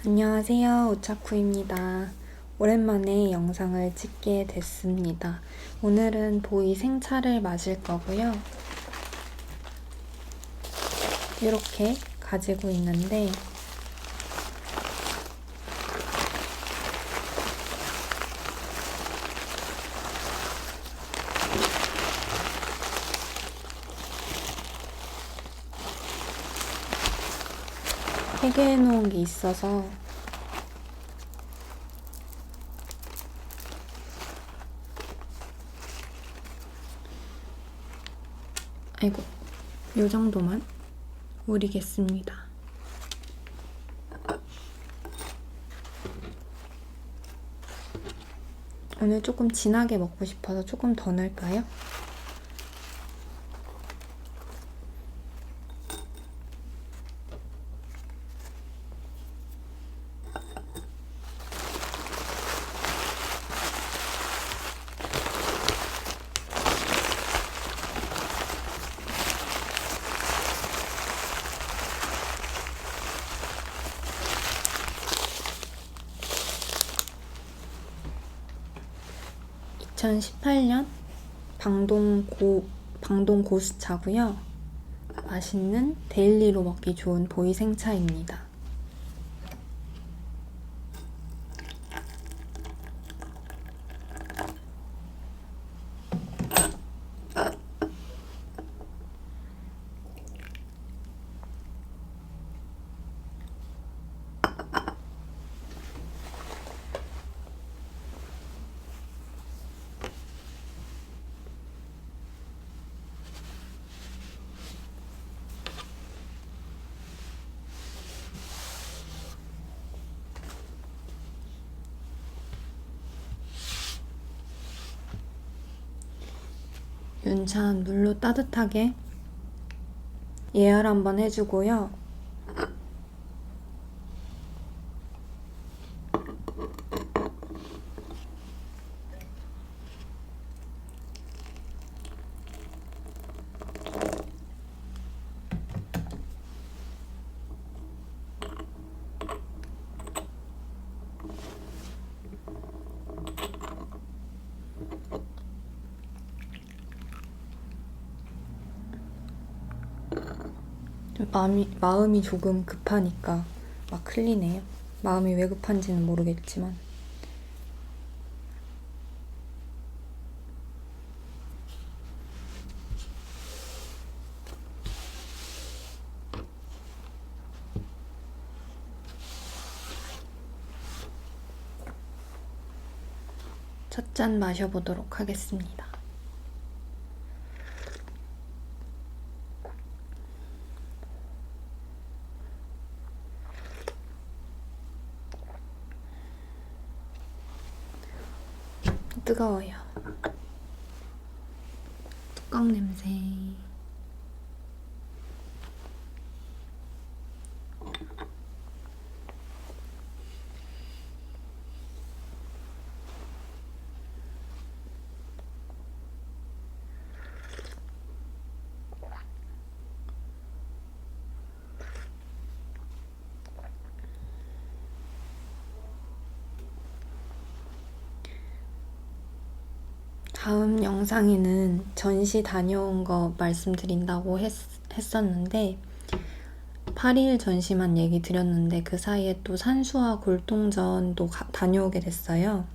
안녕하세요. 오차쿠입니다. 오랜만에 영상을 찍게 됐습니다. 오늘은 보이 생차를 마실 거고요. 이렇게 가지고 있는데 폐기해 놓은 게 있어서 아이고, 요 정도만 우리겠습니다. 오늘 조금 진하게 먹고 싶어서 조금 더 넣을까요? (2018년) 방동 고수차고요. 맛있는 데일리로 먹기 좋은 보이 생차입니다. 윤찬 물로 따뜻하게 예열 한번 해주고요. 마음이 조금 급하니까 막 흘리네요. 마음이 왜 급한지는 모르겠지만. 첫 잔 마셔보도록 하겠습니다. 뜨거워요. 뚜껑 냄새. 다음 영상에는 전시 다녀온 거 말씀드린다고 했었는데 8일 전시만 얘기 드렸는데 그 사이에 또 산수화 골동전도 다녀오게 됐어요.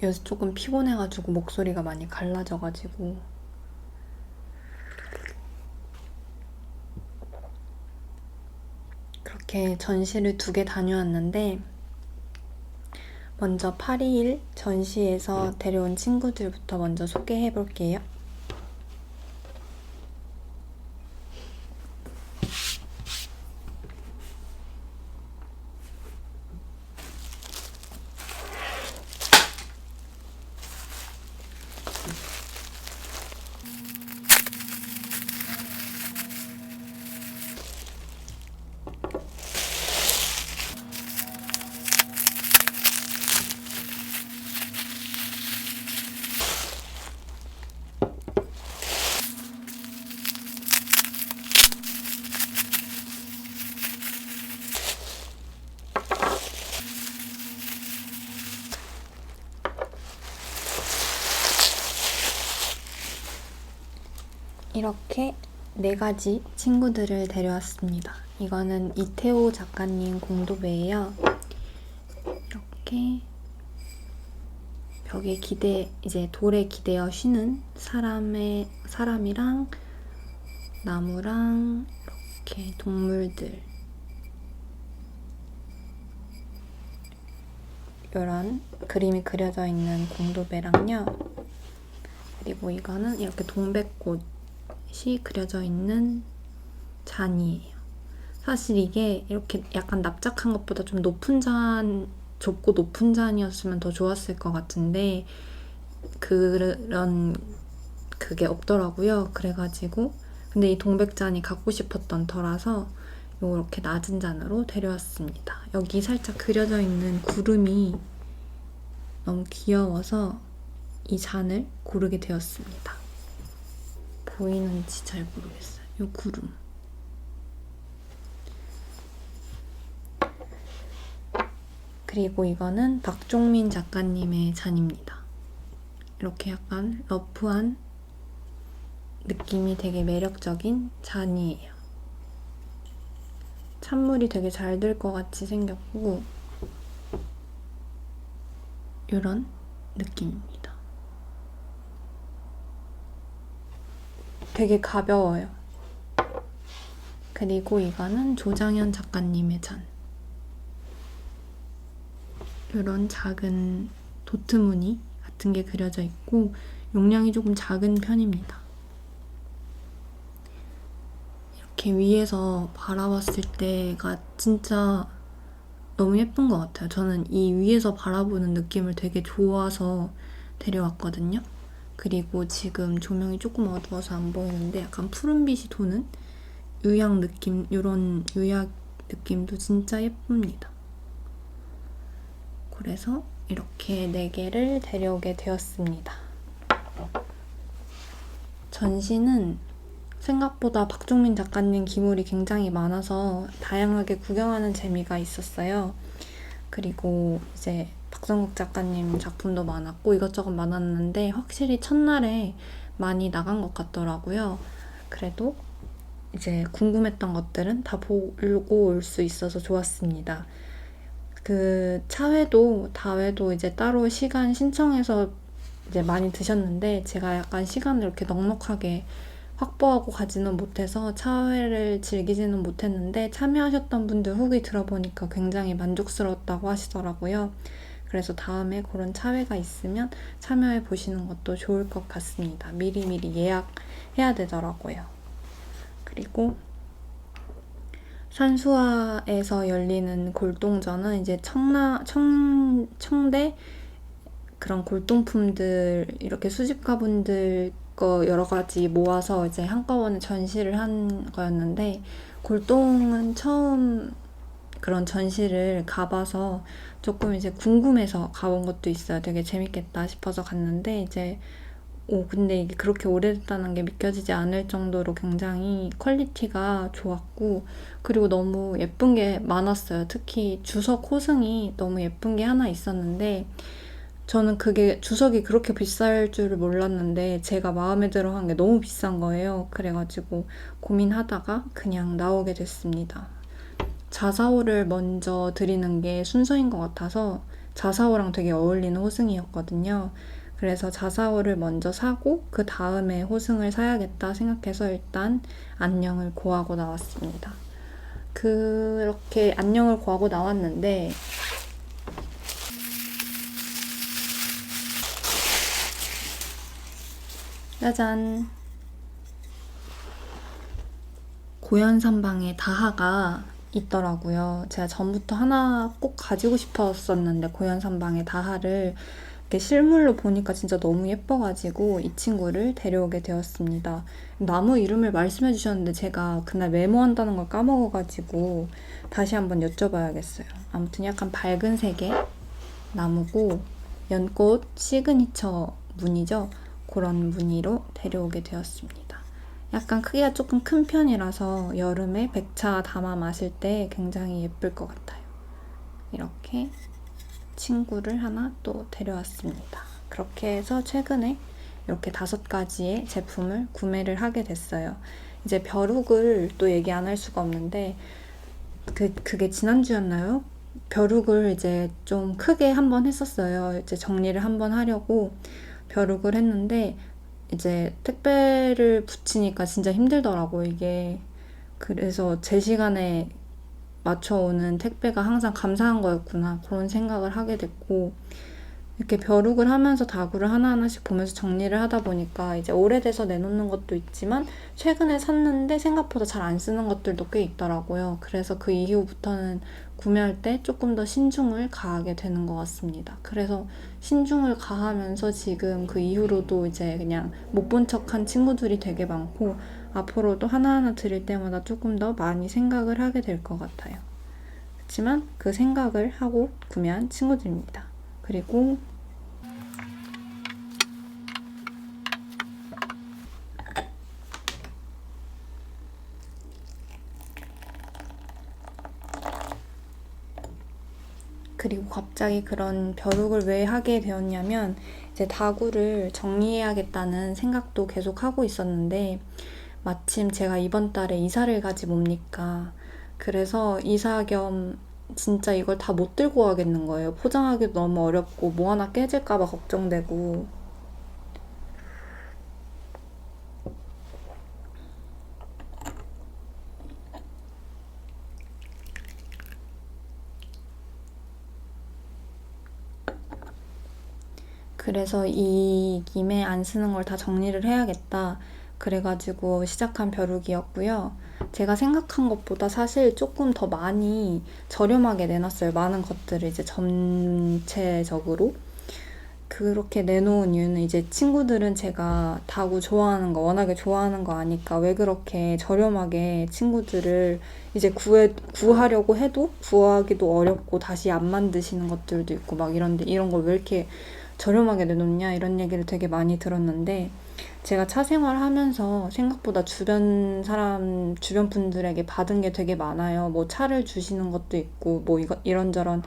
요새 조금 피곤해가지고 목소리가 많이 갈라져가지고 그렇게 전시를 2개 다녀왔는데 먼저 8.2일 전시에서 데려온 친구들부터 먼저 소개해 볼게요. 이렇게 4가지 친구들을 데려왔습니다. 이거는 이태호 작가님 공도배예요. 이렇게 벽에 이제 돌에 기대어 쉬는 사람이랑 나무랑 이렇게 동물들, 이런 그림이 그려져 있는 공도배랑요. 그리고 이거는 이렇게 동백꽃이 그려져 있는 잔이에요. 사실 이게 이렇게 약간 납작한 것보다 좀 높은 잔, 좁고 높은 잔이었으면 더 좋았을 것 같은데 그게 없더라고요. 그래가지고 근데 이 동백잔이 갖고 싶었던 터라서 이렇게 낮은 잔으로 데려왔습니다. 여기 살짝 그려져 있는 구름이 너무 귀여워서 이 잔을 고르게 되었습니다. 보이는지 잘 모르겠어요. 이 구름. 그리고 이거는 박종민 작가님의 잔입니다. 이렇게 약간 러프한 느낌이 되게 매력적인 잔이에요. 찬물이 되게 잘 들 것 같이 생겼고 이런 느낌입니다. 되게 가벼워요. 그리고 이거는 조장현 작가님의 잔. 이런 작은 도트 무늬 같은 게 그려져 있고 용량이 조금 작은 편입니다. 이렇게 위에서 바라봤을 때가 진짜 너무 예쁜 것 같아요. 저는 이 위에서 바라보는 느낌을 되게 좋아서 데려왔거든요. 그리고 지금 조명이 조금 어두워서 안 보이는데 약간 푸른빛이 도는 유약 느낌, 이런 유약 느낌도 진짜 예쁩니다. 그래서 이렇게 4개를 데려오게 되었습니다. 전시는 생각보다 박종민 작가님 기물이 굉장히 많아서 다양하게 구경하는 재미가 있었어요. 그리고 이제 박성국 작가님 작품도 많았고 이것저것 많았는데 확실히 첫날에 많이 나간 것 같더라고요. 그래도 이제 궁금했던 것들은 다 보고 올 수 있어서 좋았습니다. 그 차회도 다회도 이제 따로 시간 신청해서 이제 많이 드셨는데 제가 약간 시간을 이렇게 넉넉하게 확보하고 가지는 못해서 차회를 즐기지는 못했는데 참여하셨던 분들 후기 들어보니까 굉장히 만족스러웠다고 하시더라고요. 그래서 다음에 그런 차회가 있으면 참여해 보시는 것도 좋을 것 같습니다. 미리미리 예약해야 되더라고요. 그리고 산수화에서 열리는 골동전은 이제 청대 그런 골동품들 이렇게 수집가분들 거 여러 가지 모아서 이제 한꺼번에 전시를 한 거였는데 골동은 처음 그런 전시를 가봐서 조금 이제 궁금해서 가본 것도 있어요. 되게 재밌겠다 싶어서 갔는데 이제 근데 이게 그렇게 오래됐다는 게 믿겨지지 않을 정도로 굉장히 퀄리티가 좋았고 그리고 너무 예쁜 게 많았어요. 특히 주석 호승이 너무 예쁜 게 하나 있었는데 저는 그게 주석이 그렇게 비쌀 줄을 몰랐는데 제가 마음에 들어 한 게 너무 비싼 거예요. 그래가지고 고민하다가 그냥 나오게 됐습니다. 자사오를 먼저 드리는 게 순서인 것 같아서 자사오랑 되게 어울리는 호승이었거든요. 그래서 자사오를 먼저 사고 그 다음에 호승을 사야겠다 생각해서 일단 안녕을 고하고 나왔습니다. 그렇게 안녕을 고하고 나왔는데 짜잔! 고현산방에 다하가 있더라고요. 제가 전부터 하나 꼭 가지고 싶었었는데 고현산방에 다하를 이렇게 실물로 보니까 진짜 너무 예뻐가지고 이 친구를 데려오게 되었습니다. 나무 이름을 말씀해 주셨는데 제가 그날 메모한다는 걸 까먹어가지고 다시 한번 여쭤봐야겠어요. 아무튼 약간 밝은 색의 나무고 연꽃 시그니처 무늬죠. 그런 무늬로 데려오게 되었습니다. 약간 크기가 조금 큰 편이라서 여름에 백차 담아 마실 때 굉장히 예쁠 것 같아요. 이렇게 친구를 하나 또 데려왔습니다. 그렇게 해서 최근에 이렇게 5가지의 제품을 구매를 하게 됐어요. 이제 벼룩을 또 얘기 안 할 수가 없는데, 그게 지난주였나요? 벼룩을 이제 좀 크게 한번 했었어요. 이제 정리를 한번 하려고 벼룩을 했는데, 이제 택배를 붙이니까 진짜 힘들더라고요, 이게. 그래서 제 시간에 맞춰오는 택배가 항상 감사한 거였구나, 그런 생각을 하게 됐고, 이렇게 벼룩을 하면서 다구를 하나하나씩 보면서 정리를 하다 보니까 이제 오래돼서 내놓는 것도 있지만 최근에 샀는데 생각보다 잘 안 쓰는 것들도 꽤 있더라고요. 그래서 그 이후부터는 구매할 때 조금 더 신중을 가하게 되는 것 같습니다. 그래서 신중을 가하면서 지금 그 이후로도 이제 그냥 못 본 척한 친구들이 되게 많고, 앞으로도 하나하나 드릴 때마다 조금 더 많이 생각을 하게 될 것 같아요. 그렇지만 그 생각을 하고 구매한 친구들입니다. 그리고 갑자기 그런 벼룩을 왜 하게 되었냐면, 이제 다구를 정리해야겠다는 생각도 계속 하고 있었는데, 마침 제가 이번 달에 이사를 가지 뭡니까. 그래서 이사 겸 진짜 이걸 다 못 들고 가겠는 거예요. 포장하기도 너무 어렵고 뭐 하나 깨질까 봐 걱정되고. 그래서 이 김에 안 쓰는 걸 다 정리를 해야겠다. 그래가지고 시작한 벼룩이었고요. 제가 생각한 것보다 사실 조금 더 많이 저렴하게 내놨어요. 많은 것들을 이제 전체적으로. 그렇게 내놓은 이유는 이제 친구들은 제가 다구 좋아하는 거, 워낙에 좋아하는 거 아니까 왜 그렇게 저렴하게 친구들을 이제 구하려고 해도 구하기도 어렵고 다시 안 만드시는 것들도 있고 막 이런데, 이런 걸 왜 이렇게 저렴하게 내놓냐, 이런 얘기를 되게 많이 들었는데, 제가 차 생활하면서 생각보다 주변 분들에게 받은 게 되게 많아요. 뭐 차를 주시는 것도 있고, 뭐 이런저런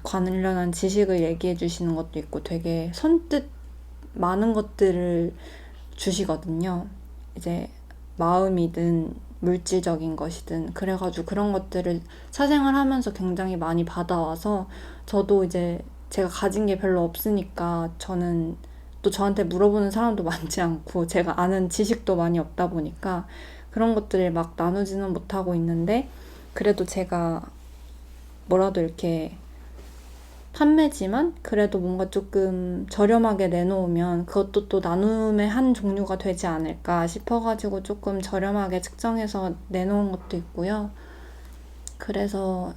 관련한 지식을 얘기해 주시는 것도 있고, 되게 선뜻 많은 것들을 주시거든요. 이제 마음이든 물질적인 것이든. 그래가지고 그런 것들을 사생활 하면서 굉장히 많이 받아와서, 저도 이제 제가 가진 게 별로 없으니까, 저는 또 저한테 물어보는 사람도 많지 않고 제가 아는 지식도 많이 없다 보니까 그런 것들을 막 나누지는 못하고 있는데, 그래도 제가 뭐라도 이렇게 판매지만 그래도 뭔가 조금 저렴하게 내놓으면 그것도 또 나눔의 한 종류가 되지 않을까 싶어가지고 조금 저렴하게 측정해서 내놓은 것도 있고요. 그래서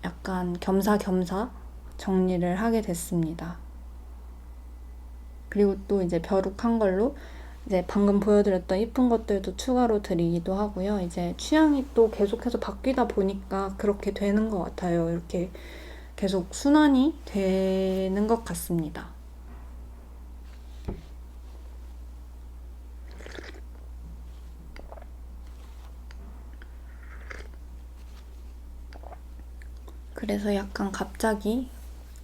약간 겸사겸사 정리를 하게 됐습니다. 그리고 또 이제 벼룩한 걸로 이제 방금 보여드렸던 이쁜 것들도 추가로 드리기도 하고요. 이제 취향이 또 계속해서 바뀌다 보니까 그렇게 되는 것 같아요. 이렇게 계속 순환이 되는 것 같습니다. 그래서 약간 갑자기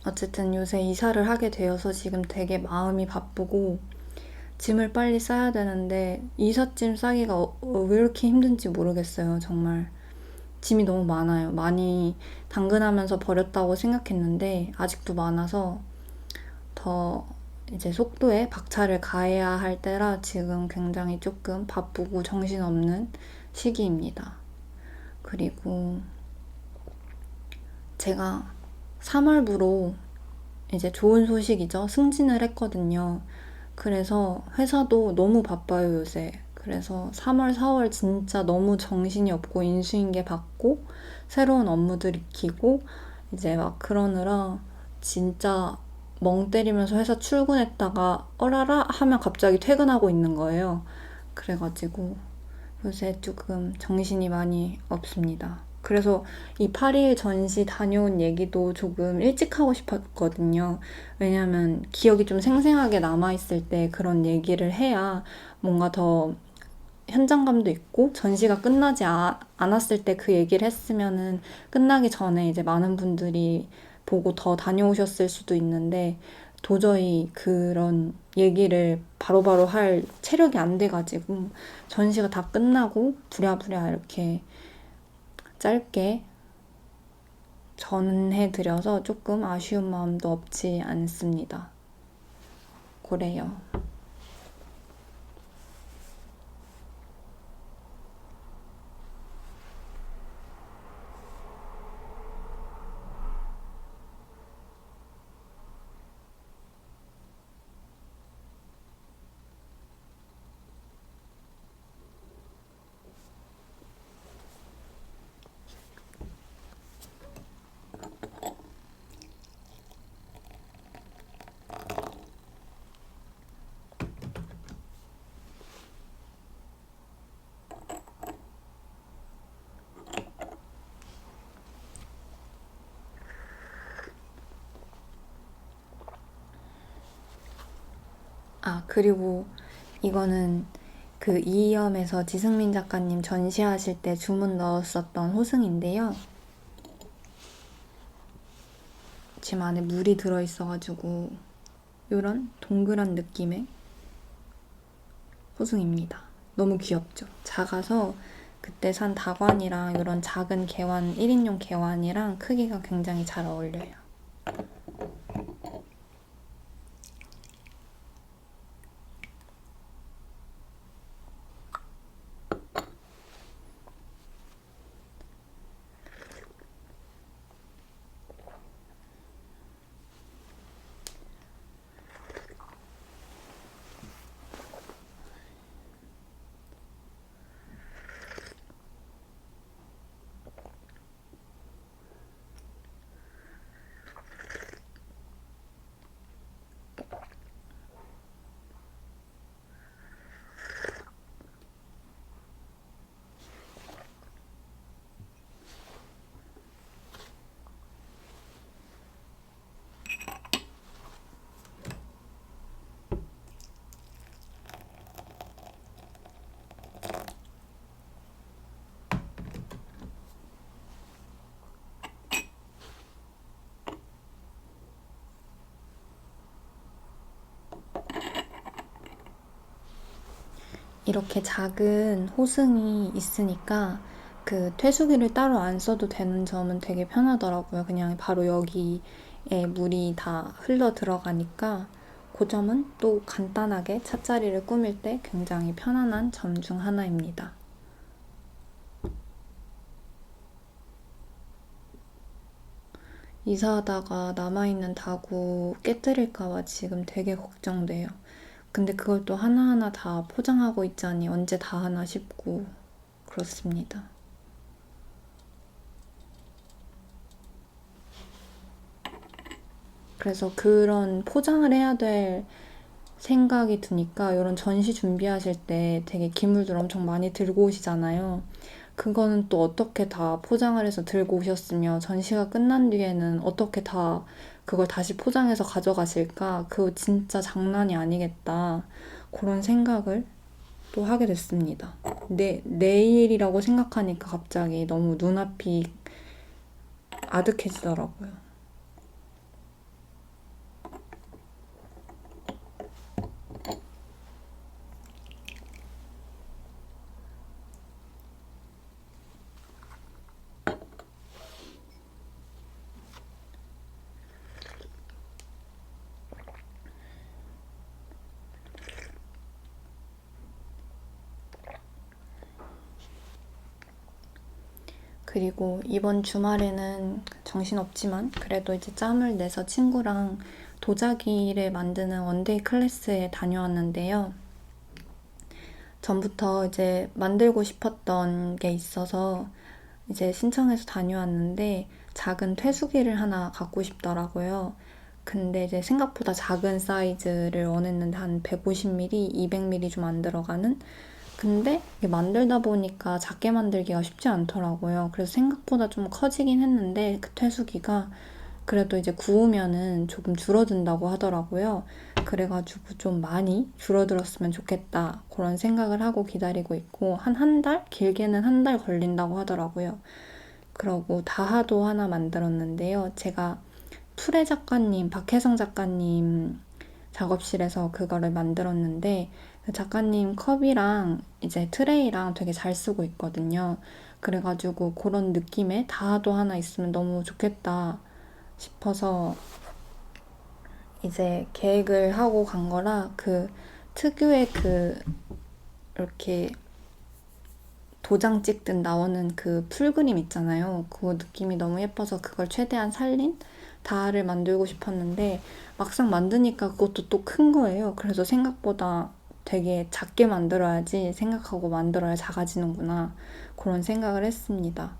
어쨌든 요새 이사를 하게 되어서 지금 되게 마음이 바쁘고 짐을 빨리 싸야 되는데, 이삿짐 싸기가 왜 이렇게 힘든지 모르겠어요. 정말 짐이 너무 많아요. 많이 당근하면서 버렸다고 생각했는데 아직도 많아서 더 이제 속도에 박차를 가해야 할 때라 지금 굉장히 조금 바쁘고 정신없는 시기입니다. 그리고 제가 3월부로 이제 좋은 소식이죠. 승진을 했거든요. 그래서 회사도 너무 바빠요, 요새. 그래서 3월, 4월 진짜 너무 정신이 없고 인수인계 받고 새로운 업무들 익히고 이제 막 그러느라 진짜 멍 때리면서 회사 출근했다가 어라라 하면 갑자기 퇴근하고 있는 거예요. 그래가지고 요새 조금 정신이 많이 없습니다. 그래서 이 파리일 전시 다녀온 얘기도 조금 일찍 하고 싶었거든요. 왜냐면 기억이 좀 생생하게 남아있을 때 그런 얘기를 해야 뭔가 더 현장감도 있고, 전시가 끝나지 않았을 때 그 얘기를 했으면은 끝나기 전에 이제 많은 분들이 보고 더 다녀오셨을 수도 있는데, 도저히 그런 얘기를 바로바로 할 체력이 안 돼가지고 전시가 다 끝나고 부랴부랴 이렇게 짧게 전해드려서 조금 아쉬운 마음도 없지 않습니다. 그래요. 아, 그리고 이거는 그 이의엄에서 지승민 작가님 전시하실 때 주문 넣었었던 호승인데요. 지금 안에 물이 들어있어가지고 이런 동그란 느낌의 호승입니다. 너무 귀엽죠? 작아서 그때 산 다관이랑 이런 작은 개환, 1인용 개환이랑 크기가 굉장히 잘 어울려요. 이렇게 작은 호승이 있으니까 그 퇴수기를 따로 안 써도 되는 점은 되게 편하더라고요. 그냥 바로 여기에 물이 다 흘러 들어가니까 그 점은 또 간단하게 찻자리를 꾸밀 때 굉장히 편안한 점 중 하나입니다. 이사하다가 남아있는 다구 깨뜨릴까봐 지금 되게 걱정돼요. 근데 그걸 또 하나하나 다 포장하고 있자니 언제 다 하나 싶고 그렇습니다. 그래서 그런 포장을 해야 될 생각이 드니까 이런 전시 준비하실 때 되게 기물들 엄청 많이 들고 오시잖아요. 그거는 또 어떻게 다 포장을 해서 들고 오셨으며 전시가 끝난 뒤에는 어떻게 다 그걸 다시 포장해서 가져가실까? 그거 진짜 장난이 아니겠다. 그런 생각을 또 하게 됐습니다. 내일이라고 생각하니까 갑자기 너무 눈앞이 아득해지더라고요. 그리고 이번 주말에는 정신없지만 그래도 이제 짬을 내서 친구랑 도자기를 만드는 원데이 클래스에 다녀왔는데요. 전부터 이제 만들고 싶었던 게 있어서 이제 신청해서 다녀왔는데 작은 퇴수기를 하나 갖고 싶더라고요. 근데 이제 생각보다 작은 사이즈를 원했는데 한 150ml, 200ml 좀 안 들어가는? 근데 이게 만들다 보니까 작게 만들기가 쉽지 않더라고요. 그래서 생각보다 좀 커지긴 했는데 그 퇴수기가 그래도 이제 구우면은 조금 줄어든다고 하더라고요. 그래가지고 좀 많이 줄어들었으면 좋겠다. 그런 생각을 하고 기다리고 있고, 한 달? 길게는 한 달 걸린다고 하더라고요. 그러고 다하도 하나 만들었는데요. 제가 풀의 작가님, 박혜성 작가님 작업실에서 그거를 만들었는데 그 작가님 컵이랑 이제 트레이랑 되게 잘 쓰고 있거든요. 그래가지고 그런 느낌의 다도 하나 있으면 너무 좋겠다 싶어서 이제 계획을 하고 간 거라 그 특유의 그 이렇게 도장 찍듯 나오는 그 풀그림 있잖아요. 그 느낌이 너무 예뻐서 그걸 최대한 살린 다를 만들고 싶었는데 막상 만드니까 그것도 또 큰 거예요. 그래서 생각보다 되게 작게 만들어야지 생각하고 만들어야 작아지는구나 그런 생각을 했습니다.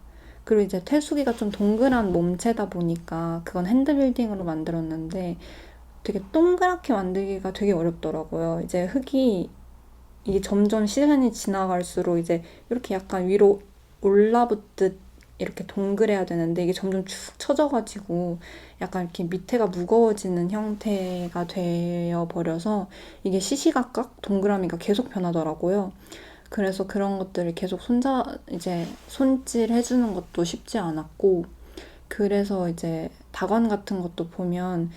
그리고 이제 태숙이가 좀 동그란 몸체다 보니까 그건 핸드빌딩으로 만들었는데 되게 동그랗게 만들기가 되게 어렵더라고요. 이제 흙이 이게 점점 시간이 지나갈수록 이제 이렇게 약간 위로 올라붙듯 이렇게 동그래야 되는데 이게 점점 축 처져가지고 약간 이렇게 밑에가 무거워지는 형태가 되어 버려서 이게 시시각각 동그라미가 계속 변하더라고요. 그래서 그런 것들을 계속 이제 손질 해주는 것도 쉽지 않았고, 그래서 이제 다관 같은 것도 보면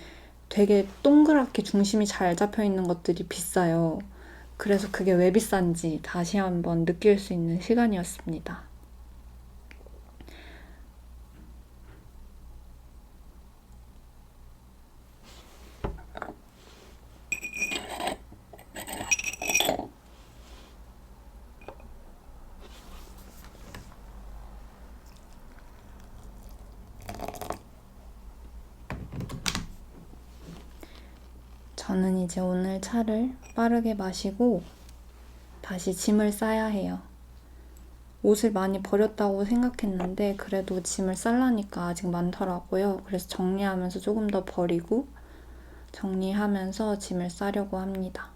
되게 동그랗게 중심이 잘 잡혀 있는 것들이 비싸요. 그래서 그게 왜 비싼지 다시 한번 느낄 수 있는 시간이었습니다. 저는 이제 오늘 차를 빠르게 마시고 다시 짐을 싸야 해요. 옷을 많이 버렸다고 생각했는데 그래도 짐을 싸려니까 아직 많더라고요. 그래서 정리하면서 조금 더 버리고 정리하면서 짐을 싸려고 합니다.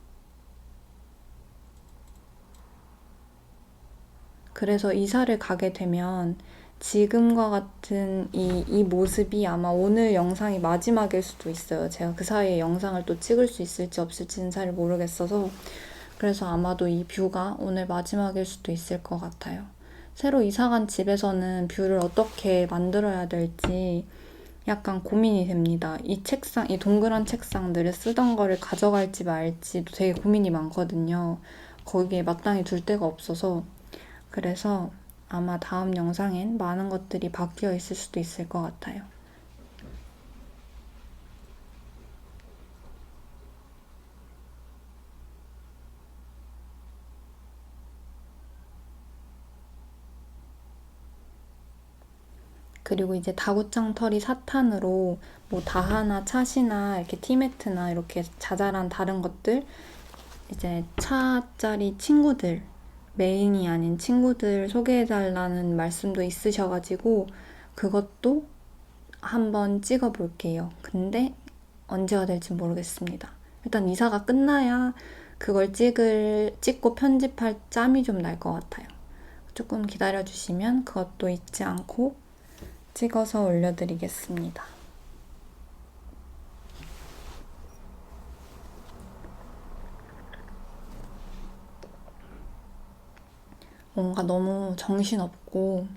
그래서 이사를 가게 되면 지금과 같은 이 모습이 아마 오늘 영상이 마지막일 수도 있어요. 제가 그 사이에 영상을 또 찍을 수 있을지 없을지는 잘 모르겠어서 그래서 아마도 이 뷰가 오늘 마지막일 수도 있을 것 같아요. 새로 이사간 집에서는 뷰를 어떻게 만들어야 될지 약간 고민이 됩니다. 이 동그란 책상들을 쓰던 거를 가져갈지 말지도 되게 고민이 많거든요. 거기에 마땅히 둘 데가 없어서. 그래서 아마 다음 영상엔 많은 것들이 바뀌어 있을 수도 있을 것 같아요. 그리고 이제 다구장 털이 사탄으로 뭐 다하나 찻이나 이렇게 티매트나 이렇게 자잘한 다른 것들 이제 차짜리 친구들 메인이 아닌 친구들 소개해달라는 말씀도 있으셔가지고 그것도 한번 찍어볼게요. 근데 언제가 될지 모르겠습니다. 일단 이사가 끝나야 그걸 찍고 편집할 짬이 좀 날 것 같아요. 조금 기다려주시면 그것도 잊지 않고 찍어서 올려드리겠습니다. 뭔가 너무 정신없고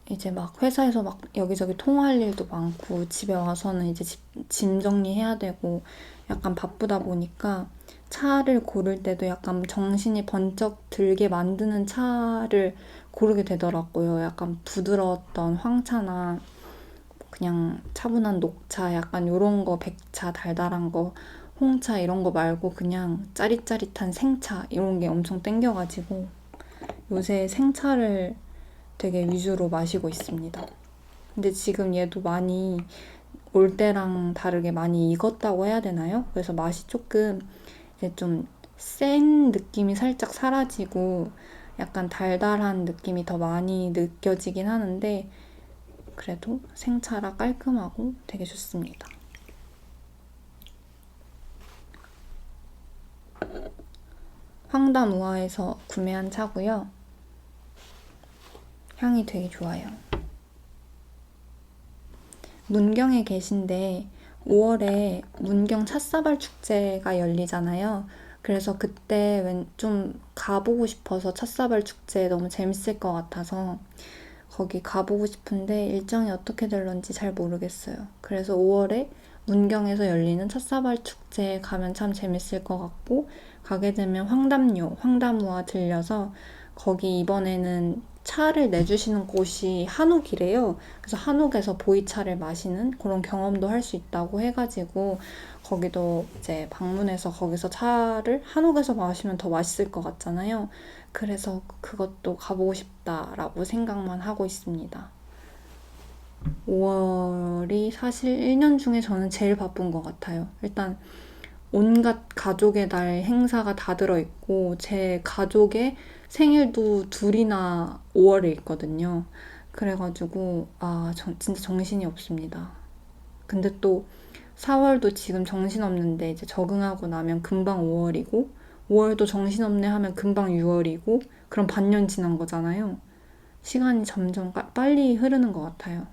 이제 막 회사에서 막 여기저기 통화할 일도 많고 집에 와서는 이제 짐 정리해야 되고 약간 바쁘다 보니까 차를 고를 때도 약간 정신이 번쩍 들게 만드는 차를 고르게 되더라고요. 약간 부드러웠던 황차나 그냥 차분한 녹차 약간 요런 거 백차 달달한 거 홍차 이런 거 말고 그냥 짜릿짜릿한 생차 이런 게 엄청 땡겨가지고 요새 생차를 되게 위주로 마시고 있습니다. 근데 지금 얘도 많이 올 때랑 다르게 많이 익었다고 해야 되나요? 그래서 맛이 조금 이제 좀 센 느낌이 살짝 사라지고 약간 달달한 느낌이 더 많이 느껴지긴 하는데 그래도 생차라 깔끔하고 되게 좋습니다. 황담 우아에서 구매한 차고요. 향이 되게 좋아요. 문경에 계신데 5월에 문경 찻사발 축제가 열리잖아요. 그래서 그때 좀 가보고 싶어서 찻사발 축제 너무 재밌을 것 같아서 거기 가보고 싶은데 일정이 어떻게 될런지 잘 모르겠어요. 그래서 5월에 문경에서 열리는 찻사발 축제에 가면 참 재밌을 것 같고, 가게 되면 황담루와 들려서 거기 이번에는 차를 내주시는 곳이 한옥이래요. 그래서 한옥에서 보이차를 마시는 그런 경험도 할 수 있다고 해가지고 거기도 이제 방문해서 거기서 차를 한옥에서 마시면 더 맛있을 것 같잖아요. 그래서 그것도 가보고 싶다라고 생각만 하고 있습니다. 5월이 사실 1년 중에 저는 제일 바쁜 것 같아요. 일단 온갖 가족의 날 행사가 다 들어있고, 제 가족의 생일도 둘이나 5월에 있거든요. 그래가지고, 진짜 정신이 없습니다. 근데 또 4월도 지금 정신없는데 이제 적응하고 나면 금방 5월이고, 5월도 정신없네 하면 금방 6월이고, 그럼 반년 지난 거잖아요. 시간이 점점 빨리 흐르는 것 같아요.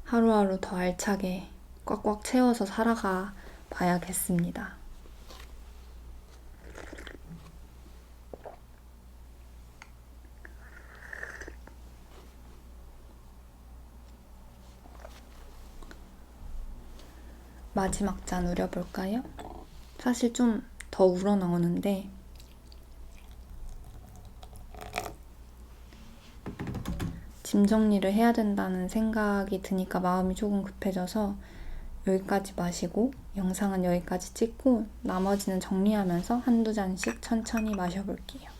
하루하루 더 알차게 꽉꽉 채워서 살아가 봐야겠습니다. 마지막 잔 우려볼까요? 사실 좀 더 우러나오는데, 짐 정리를 해야 된다는 생각이 드니까 마음이 조금 급해져서 여기까지 마시고, 영상은 여기까지 찍고, 나머지는 정리하면서 한두 잔씩 천천히 마셔볼게요.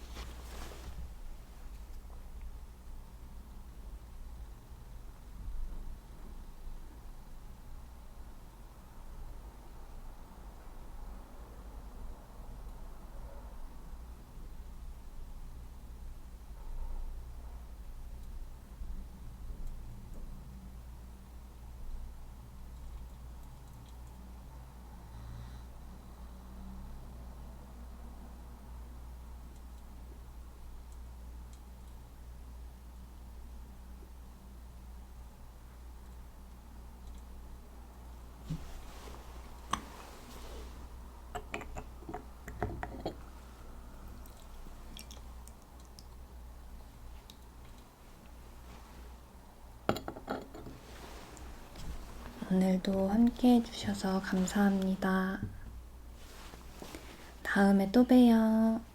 오늘도 함께 해주셔서 감사합니다. 다음에 또 봬요.